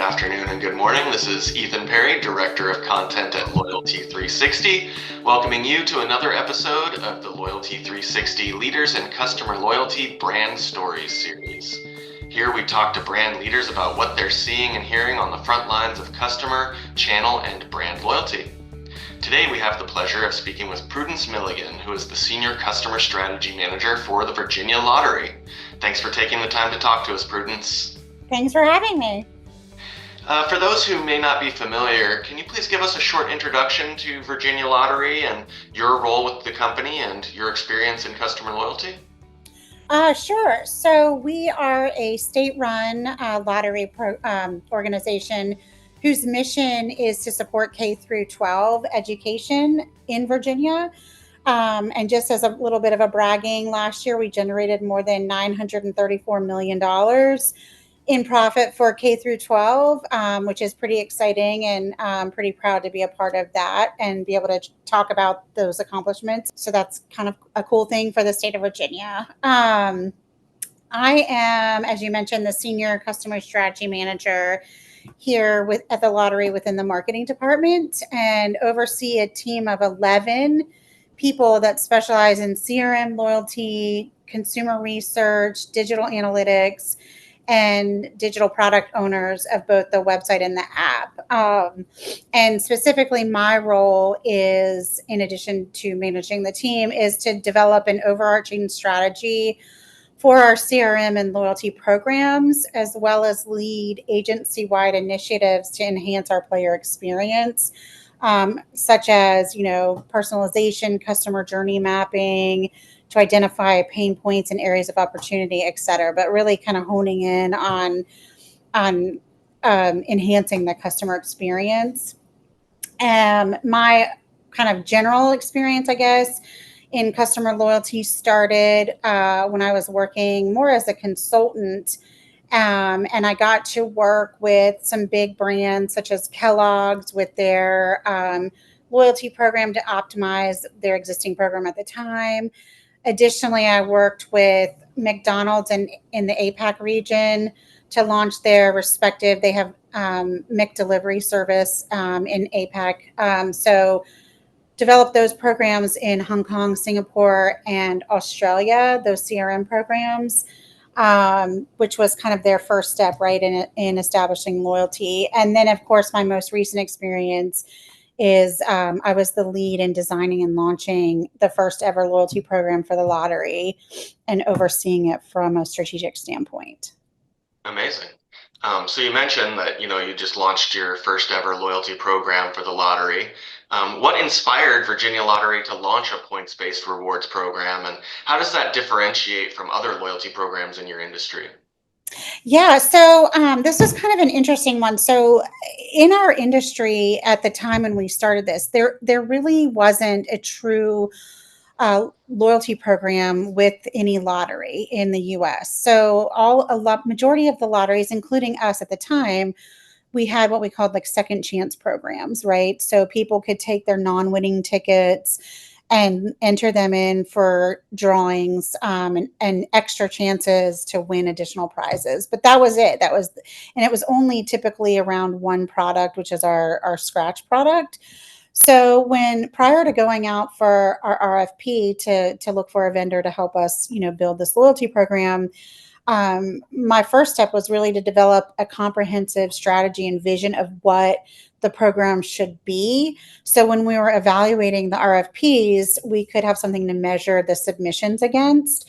afternoon, and good morning. This is Ethan Perry, Director of Content at Loyalty 360, welcoming you to another episode of the Loyalty 360 Leaders and Customer Loyalty Brand Stories series. Here we talk to brand leaders about what they're seeing and hearing on the front lines of customer, channel, and brand loyalty. Today we have the pleasure of speaking with Prudence Milligan, who is the Senior Customer Strategy Manager for the Virginia Lottery. Thanks for taking the time to talk to us, Prudence. Thanks for having me. For those who may not be familiar, can you please give us a short introduction to Virginia Lottery and your role with the company and your experience in customer loyalty? Sure. So we are a state-run lottery organization whose mission is to support K through 12 education in Virginia. And just as a little bit of a bragging, last year we generated more than $934 million in profit for K through 12, which is pretty exciting, and I'm pretty proud to be a part of that and be able to talk about those accomplishments. So that's kind of a cool thing for the state of Virginia. I am, as you mentioned, the Senior Customer Strategy Manager here at the lottery within the marketing department, and oversee a team of 11 people that specialize in CRM, loyalty, consumer research, digital analytics, and digital product owners of both the website and the app. And specifically, my role is, in addition to managing the team, is to develop an overarching strategy for our CRM and loyalty programs, as well as lead agency-wide initiatives to enhance our player experience, such as, personalization, customer journey mapping, to identify pain points and areas of opportunity, et cetera, but really kind of honing in on enhancing the customer experience. My kind of general experience, I guess, in customer loyalty started when I was working more as a consultant, and I got to work with some big brands such as Kellogg's with their loyalty program to optimize their existing program at the time. Additionally, I worked with McDonald's in the APAC region to launch their respective, they have McDelivery service in APAC. So developed those programs in Hong Kong, Singapore, and Australia, those CRM programs, which was kind of their first step, right, in establishing loyalty. And then, of course, my most recent experience is I was the lead in designing and launching the first ever loyalty program for the lottery and overseeing it from a strategic standpoint. Amazing. So you mentioned that, you just launched your first ever loyalty program for the lottery. What inspired Virginia Lottery to launch a points-based rewards program, and how does that differentiate from other loyalty programs in your industry? Yeah, so this was kind of an interesting one. So in our industry at the time when we started this, there really wasn't a true loyalty program with any lottery in the U.S. So majority of the lotteries, including us at the time, we had what we called like second chance programs, right? So people could take their non-winning tickets and enter them in for drawings, and extra chances to win additional prizes. But that was it. And it was only typically around one product, which is our scratch product. So prior to going out for our RFP to look for a vendor to help us, build this loyalty program, my first step was really to develop a comprehensive strategy and vision of what the program should be. So when we were evaluating the RFPs, we could have something to measure the submissions against.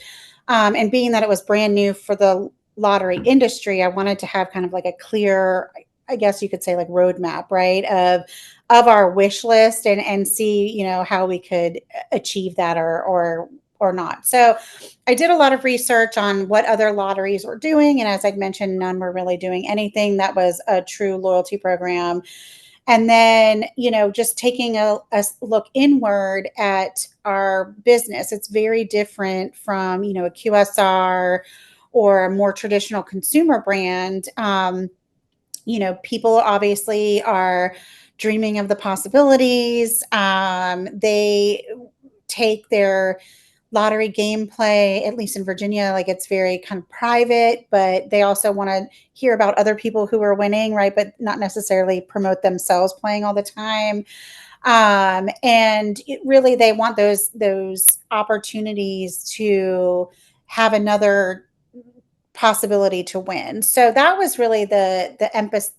And being that it was brand new for the lottery industry, I wanted to have kind of like a clear, I guess you could say, like roadmap, right, of our wish list and see, how we could achieve that or not. So I did a lot of research on what other lotteries were doing. And as I'd mentioned, none were really doing anything that was a true loyalty program. And then, just taking a look inward at our business, it's very different from, a QSR or a more traditional consumer brand. People obviously are dreaming of the possibilities. They take their lottery gameplay, at least in Virginia, like it's very kind of private, but they also want to hear about other people who are winning, right? But not necessarily promote themselves playing all the time. And really, they want those opportunities to have another possibility to win. So that was really the emphasis.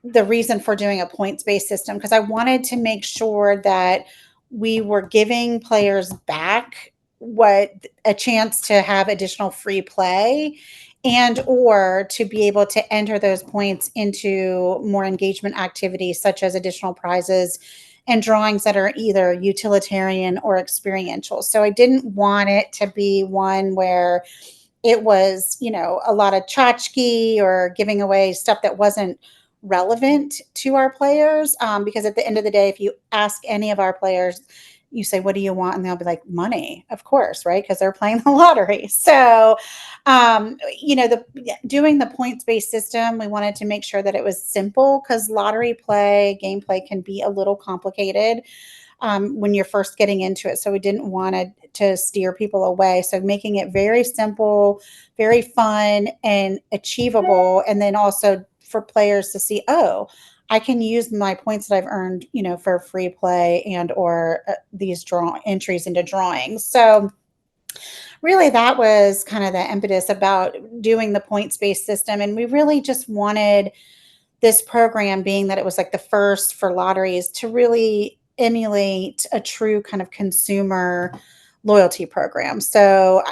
The reason for doing a points based system, because I wanted to make sure that we were giving players back what a chance to have additional free play and or to be able to enter those points into more engagement activities such as additional prizes and drawings that are either utilitarian or experiential. So I didn't want it to be one where it was, a lot of tchotchke or giving away stuff that wasn't relevant to our players. Because at the end of the day, if you ask any of our players, you say, "What do you want?" And they'll be like, "Money, of course," right? Because they're playing the lottery. So, doing the points based system, we wanted to make sure that it was simple because lottery play, gameplay can be a little complicated when you're first getting into it. So we didn't want to steer people away. So making it very simple, very fun, and achievable, and then also for players to see, oh, I can use my points that I've earned, for free play and or these draw entries into drawings. So really that was kind of the impetus about doing the points based system, and we really just wanted this program, being that it was like the first for lotteries, to really emulate a true kind of consumer loyalty program. So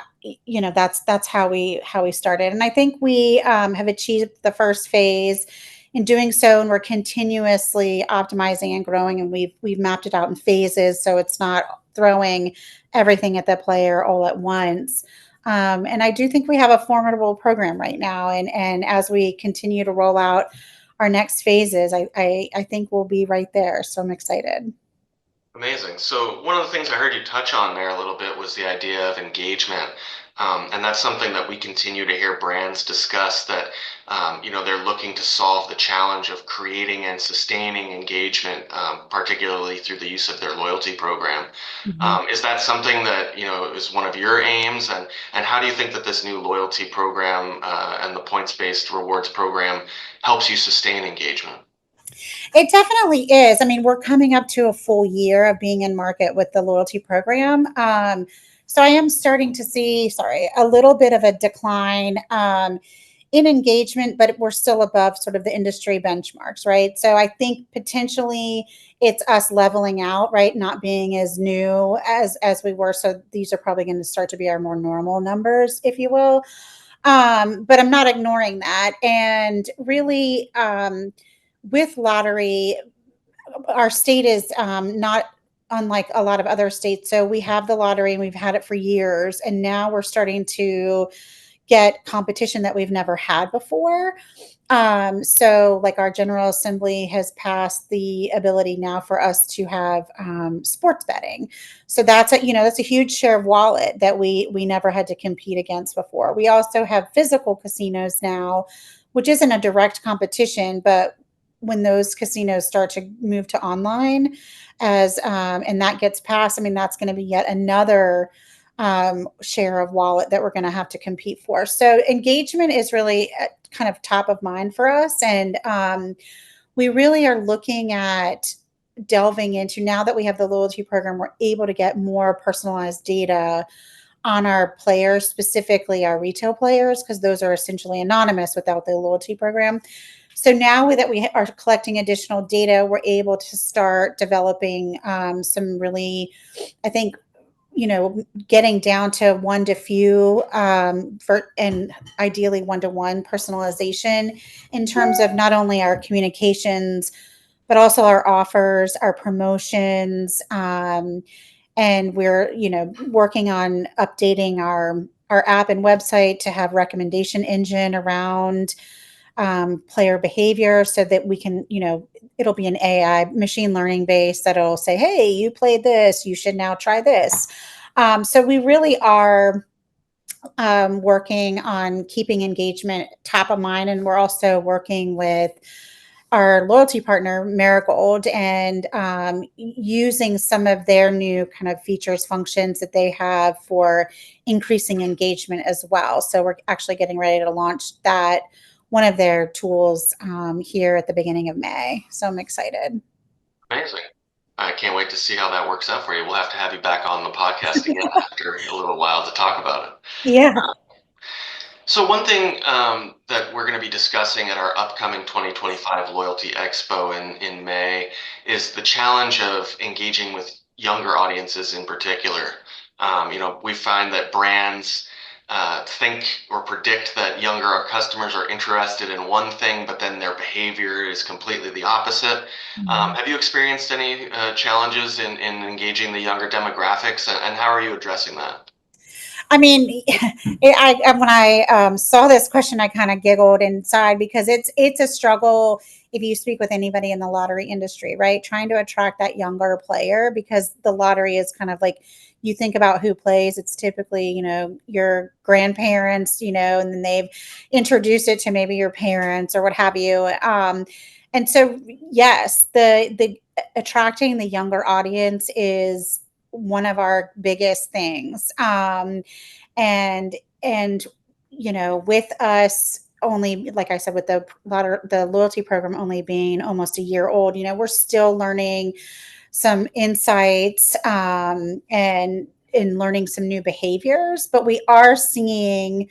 that's how we started, and I think we have achieved the first phase in doing so, and we're continuously optimizing and growing, and we've mapped it out in phases so it's not throwing everything at the player all at once. And I do think we have a formidable program right now, and as we continue to roll out our next phases, I think we'll be right there. So I'm excited. Amazing. So one of the things I heard you touch on there a little bit was the idea of engagement. And that's something that we continue to hear brands discuss, that they're looking to solve the challenge of creating and sustaining engagement, particularly through the use of their loyalty program. Mhm. Is that something that is one of your aims, and how do you think that this new loyalty program and the points-based rewards program helps you sustain engagement? It definitely is. I mean, we're coming up to a full year of being in market with the loyalty program. So I am starting to see, sorry, a little bit of a decline in engagement, but we're still above sort of the industry benchmarks, right? So I think potentially it's us leveling out, right? Not being as new as we were. So these are probably going to start to be our more normal numbers, if you will. But I'm not ignoring that. And really, with lottery, our state is not unlike a lot of other states. So we have the lottery and we've had it for years. And now we're starting to get competition that we've never had before. So like our General Assembly has passed the ability now for us to have sports betting. So that's a huge share of wallet that we never had to compete against before. We also have physical casinos now, which isn't a direct competition, but when those casinos start to move to online, as and that gets passed, I mean that's going to be yet another share of wallet that we're going to have to compete for. So engagement is really kind of top of mind for us, and we really are looking at delving into, now that we have the loyalty program, we're able to get more personalized data on our players, specifically our retail players, because those are essentially anonymous without the loyalty program. So now that we are collecting additional data, we're able to start developing some really, I think, getting down to one to few and ideally one-to-one personalization in terms of not only our communications, but also our offers, our promotions. And we're, working on updating our app and website to have recommendation engine around player behavior so that we can, it'll be an AI machine learning base that'll say, hey, you played this, you should now try this. So we really are working on keeping engagement top of mind. And we're also working with our loyalty partner, Marigold, and using some of their new kind of features, functions that they have for increasing engagement as well. So we're actually getting ready to launch that, one of their tools, here at the beginning of May. So I'm excited. Amazing. I can't wait to see how that works out for you. We'll have to have you back on the podcast again after a little while to talk about it. Yeah. So one thing that we're going to be discussing at our upcoming 2025 Loyalty Expo in May is the challenge of engaging with younger audiences in particular. We find that brands think or predict that younger customers are interested in one thing, but then their behavior is completely the opposite. Have you experienced any challenges in engaging the younger demographics, and how are you addressing that? I mean, when I saw this question, I kind of giggled inside because it's a struggle if you speak with anybody in the lottery industry, right? Trying to attract that younger player, because the lottery is kind of like, you think about who plays. It's typically, your grandparents, and then they've introduced it to maybe your parents or what have you. And so, yes, the attracting the younger audience is one of our biggest things. And and with us only, like I said, with the loyalty program only being almost a year old, we're still learning some insights, and in learning some new behaviors. But we are seeing,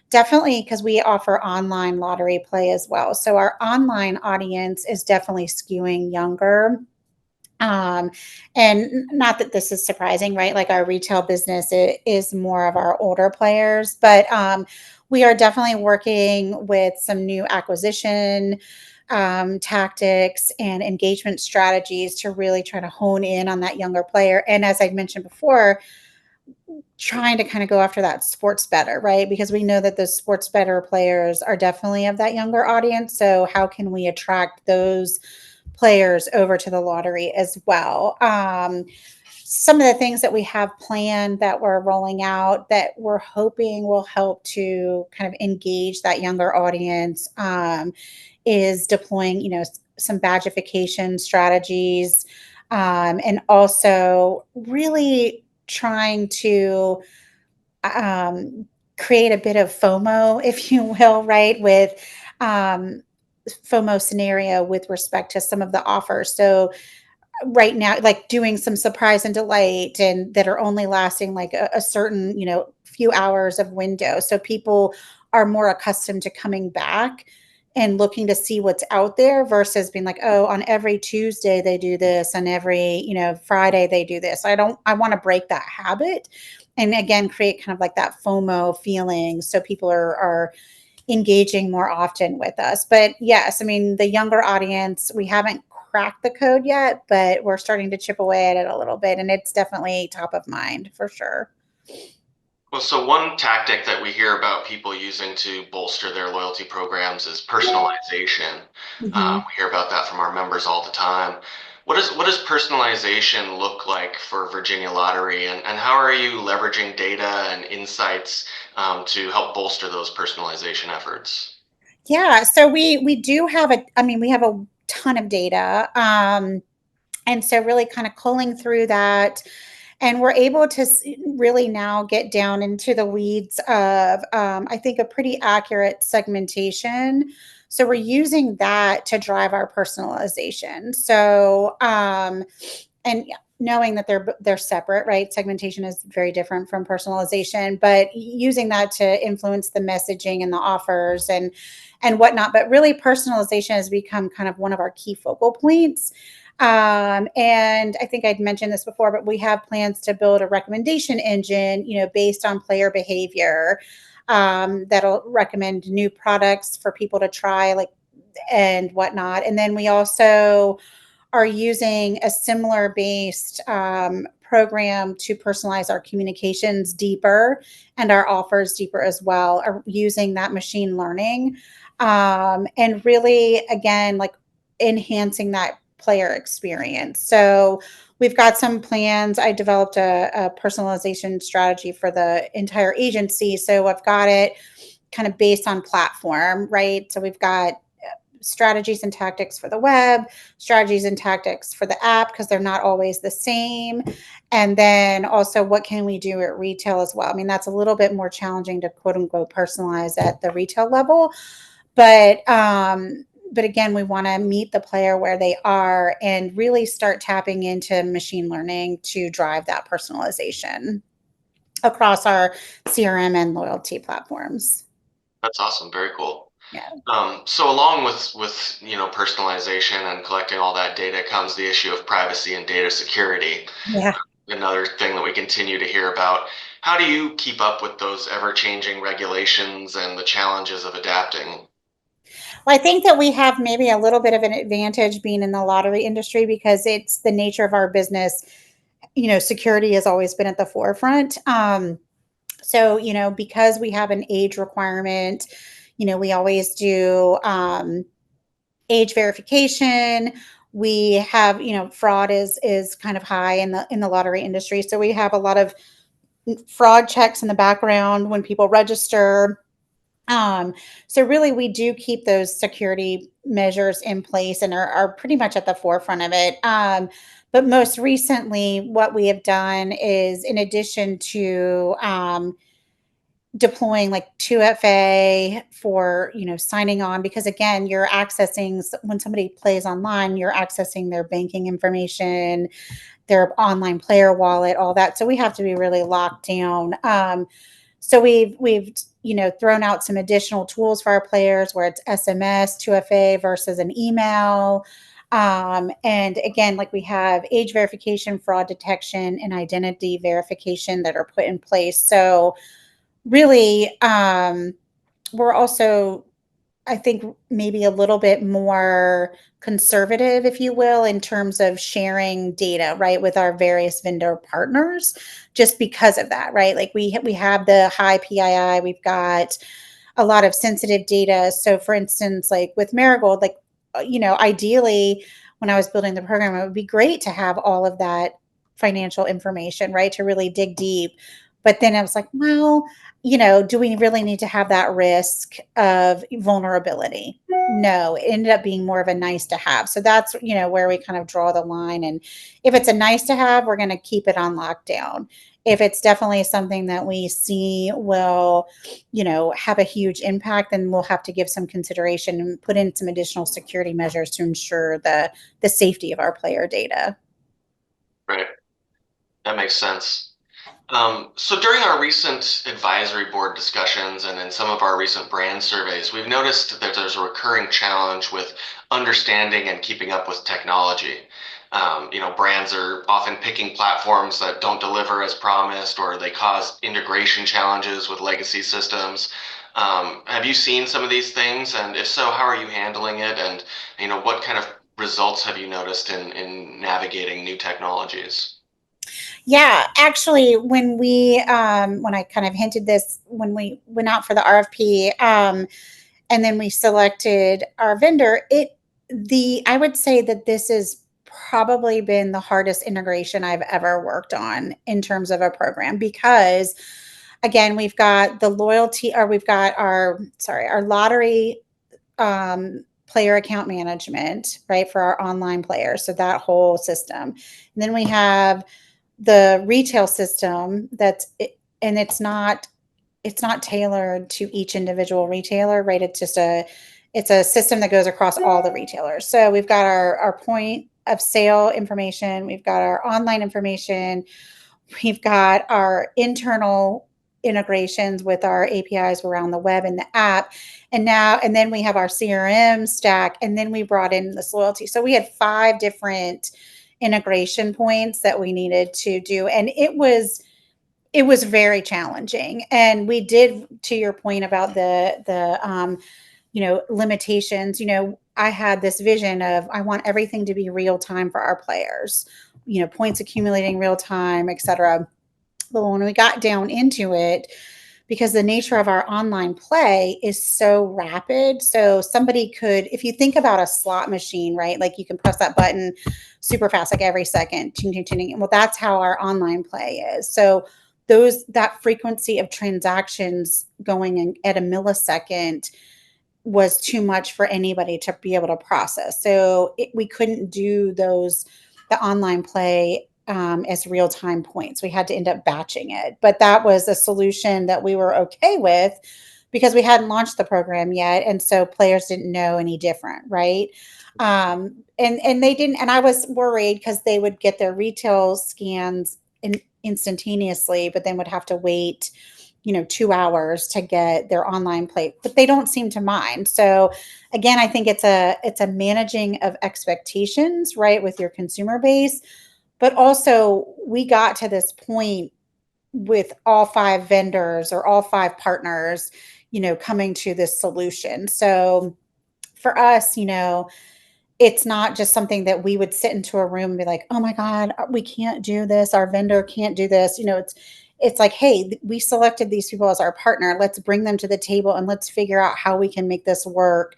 definitely, because we offer online lottery play as well, so our online audience is definitely skewing younger. um, and not that this is surprising, right? Like, our retail business is more of our older players, but we are definitely working with some new acquisition tactics and engagement strategies to really try to hone in on that younger player. And as I mentioned before, trying to kind of go after that sports better, right? Because we know that the sports better players are definitely of that younger audience. So how can we attract those players over to the lottery as well? Some of the things that we have planned that we're rolling out that we're hoping will help to kind of engage that younger audience, is deploying, some badgification strategies, and also really trying to um, create a bit of FOMO, if you will, right? With um, FOMO scenario with respect to some of the offers. So right now, like doing some surprise and delight, and that are only lasting like a certain, few hours of window. So people are more accustomed to coming back and looking to see what's out there versus being like, oh, on every Tuesday they do this, on every, Friday they do this. I want to break that habit, and again create kind of like that FOMO feeling, so people are engaging more often with us. But yes, I mean, the younger audience, we haven't cracked the code yet, but we're starting to chip away at it a little bit, and it's definitely top of mind for sure. Well, so one tactic that we hear about people using to bolster their loyalty programs is personalization. Mhm. We hear about that from our members all the time. What does personalization look like for Virginia Lottery, and how are you leveraging data and insights to help bolster those personalization efforts? Yeah, so we do have I mean, we have a ton of data, and so really kind of culling through that, and we're able to really now get down into the weeds of, I think, a pretty accurate segmentation. So we're using that to drive our personalization. So, and yeah, knowing that they're separate, right? Segmentation is very different from personalization, but using that to influence the messaging and the offers and whatnot. But really, personalization has become kind of one of our key focal points. And I think I'd mentioned this before, but we have plans to build a recommendation engine, based on player behavior, that'll recommend new products for people to try, like, and whatnot. And then we also are using a similar based program to personalize our communications deeper and our offers deeper as well, are using that machine learning, and really, again, like, enhancing that player experience. So we've got some plans. I developed a personalization strategy for the entire agency. So I've got it kind of based on platform, right? So we've got strategies and tactics for the web, strategies and tactics for the app, because they're not always the same. And then also, what can we do at retail as well? I mean, that's a little bit more challenging to quote unquote personalize at the retail level. But again, we want to meet the player where they are and really start tapping into machine learning to drive that personalization across our CRM and loyalty platforms. That's awesome. Very cool. Yeah. So along with personalization and collecting all that data comes the issue of privacy and data security. Yeah. Another thing that we continue to hear about. How do you keep up with those ever-changing regulations and the challenges of adapting? Well, I think that we have maybe a little bit of an advantage being in the lottery industry because it's the nature of our business. Security has always been at the forefront. So, because we have an age requirement, we always do age verification. We have, fraud is kind of high in the lottery industry. So we have a lot of fraud checks in the background when people register. So really, we do keep those security measures in place and are pretty much at the forefront of it. But most recently, what we have done is, in addition to deploying like 2FA for signing on, because again, you're accessing, when somebody plays online, you're accessing their banking information, their online player wallet, all that. So we have to be really locked down. So we've thrown out some additional tools for our players where it's SMS 2FA versus an email. And again, like, we have age verification, fraud detection, and identity verification that are put in place. So really, we're also, I think, maybe a little bit more conservative, if you will, in terms of sharing data, right, with our various vendor partners, just because of that, right? Like, we have the high PII, we've got a lot of sensitive data. So, for instance, like with Marigold, like, ideally, when I was building the program, it would be great to have all of that financial information, right, to really dig deep. But then I was like, well, do we really need to have that risk of vulnerability? No, it ended up being more of a nice to have. So that's, where we kind of draw the line. And if it's a nice to have, we're going to keep it on lockdown. If it's definitely something that we see will, have a huge impact, then we'll have to give some consideration and put in some additional security measures to ensure the safety of our player data. Right. That makes sense. So during our recent advisory board discussions and in some of our recent brand surveys, we've noticed that there's a recurring challenge with understanding and keeping up with technology. Brands are often picking platforms that don't deliver as promised, or they cause integration challenges with legacy systems. Have you seen some of these things? And if so, how are you handling it? And, what kind of results have you noticed in navigating new technologies? Yeah, actually, when I kind of hinted this when we went out for the RFP, and then we selected our vendor, I would say that this has probably been the hardest integration I've ever worked on in terms of a program, because again, we've got the loyalty, or we've got our lottery player account management, right, for our online players. So that whole system. And then we have the retail system and it's not tailored to each individual retailer, right? It's a system that goes across all the retailers. So we've got our point of sale information, we've got our online information, we've got our internal integrations with our APIs around the web and the app. And then we have our CRM stack, and then we brought in this loyalty. So we had 5 different integration points that we needed to do. And it was very challenging. And we did, to your point about the limitations, I had this vision of, I want everything to be real time for our players, points accumulating real time, et cetera. But when we got down into it, because the nature of our online play is so rapid. So somebody could, if you think about a slot machine, right? Like, you can press that button super fast, like every second, ting, ting, ting. Well, that's how our online play is. So that frequency of transactions going in at a millisecond was too much for anybody to be able to process. So we couldn't do the online play as real time points. We had to end up batching it. But that was a solution that we were okay with because we hadn't launched the program yet. And so players didn't know any different, right? And they didn't, and I was worried because they would get their retail scans instantaneously, but then would have to wait 2 hours to get their online plate, but they don't seem to mind. So again, I think it's a managing of expectations, right, with your consumer base. But also we got to this point with all five vendors or all five partners, coming to this solution. So for us, it's not just something that we would sit into a room and be like, oh my God, we can't do this. Our vendor can't do this. It's like, hey, we selected these people as our partner. Let's bring them to the table and let's figure out how we can make this work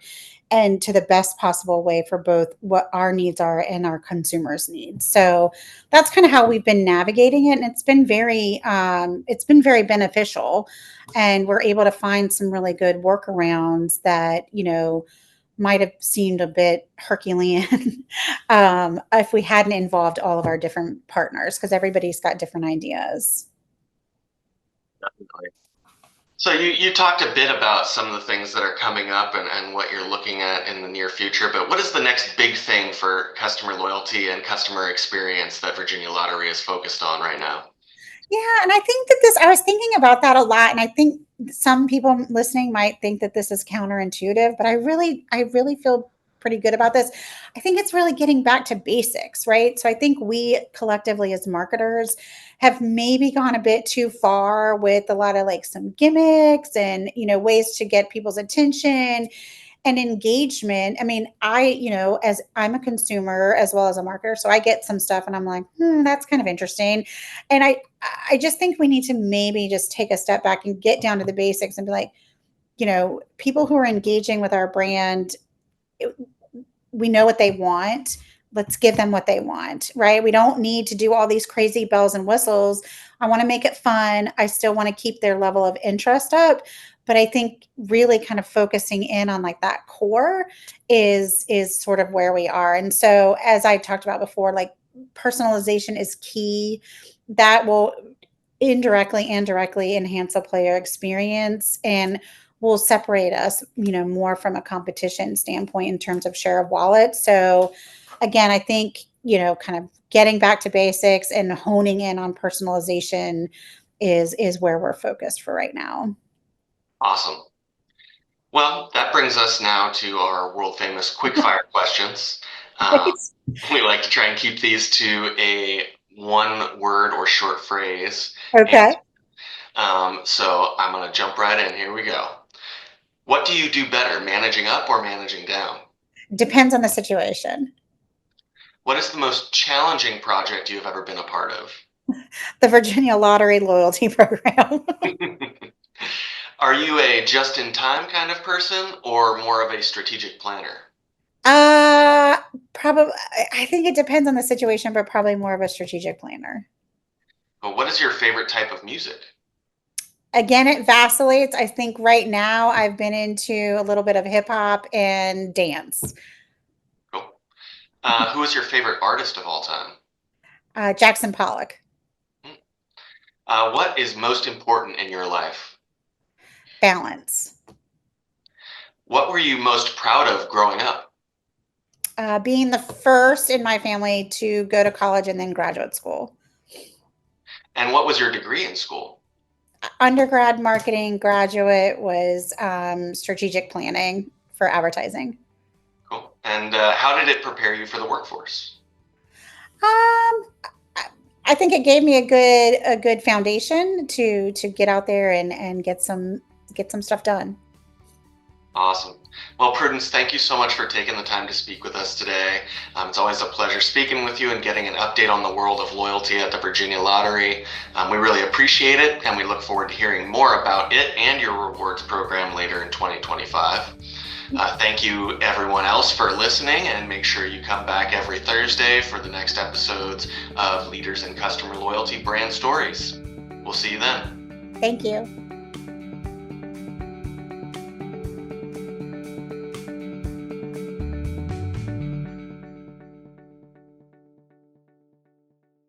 and to the best possible way for both what our needs are and our consumers' needs. So that's kind of how we've been navigating it, and it's been very beneficial, and we're able to find some really good workarounds that might have seemed a bit Herculean if we hadn't involved all of our different partners, because everybody's got different ideas. Definitely. So you talked a bit about some of the things that are coming up and what you're looking at in the near future, but what is the next big thing for customer loyalty and customer experience that Virginia Lottery is focused on right now? Yeah, and I think I was thinking about that a lot, and I think some people listening might think that this is counterintuitive, but I really feel pretty good about this. I think it's really getting back to basics, right? So I think we collectively as marketers have maybe gone a bit too far with a lot of like some gimmicks and ways to get people's attention and engagement. I mean, as I'm a consumer as well as a marketer, so I get some stuff and I'm like, that's kind of interesting. And I just think we need to maybe just take a step back and get down to the basics and be like, people who are engaging with our brand, we know what they want. Let's give them what they want, right? We don't need to do all these crazy bells and whistles. I want to make it fun. I still want to keep their level of interest up. But I think really kind of focusing in on like that core is sort of where we are. And so as I talked about before, like personalization is key. That will indirectly and directly enhance the player experience and will separate us, more from a competition standpoint in terms of share of wallet. So again, I think, kind of getting back to basics and honing in on personalization is where we're focused for right now. Awesome. Well, that brings us now to our world famous quickfire questions. Um, we like to try and keep these to a one word or short phrase. Okay. So I'm going to jump right in. Here we go. What do you do better, managing up or managing down? Depends on the situation. What is the most challenging project you have ever been a part of? The Virginia Lottery loyalty program. Are you a just-in-time kind of person or more of a strategic planner? uh Probably, I think it depends on the situation, but probably more of a strategic planner. Well, what is your favorite type of music? Again, it vacillates. I think right now I've been into a little bit of hip hop and dance. Cool. Who is your favorite artist of all time? Jackson Pollock. What is most important in your life? Balance. What were you most proud of growing up? Being the first in my family to go to college and then graduate school. And what was your degree in school? Undergrad marketing, graduate was strategic planning for advertising. Cool. And how did it prepare you for the workforce? Um, I think it gave me a good foundation to get out there and get some stuff done. Awesome. Well, Prudence, thank you so much for taking the time to speak with us today. It's always a pleasure speaking with you and getting an update on the world of loyalty at the Virginia Lottery. We really appreciate it, and we look forward to hearing more about it and your rewards program later in 2025. Thank you, everyone else, for listening, and make sure you come back every Thursday for the next episodes of Leaders in Customer Loyalty Brand Stories. We'll see you then. Thank you.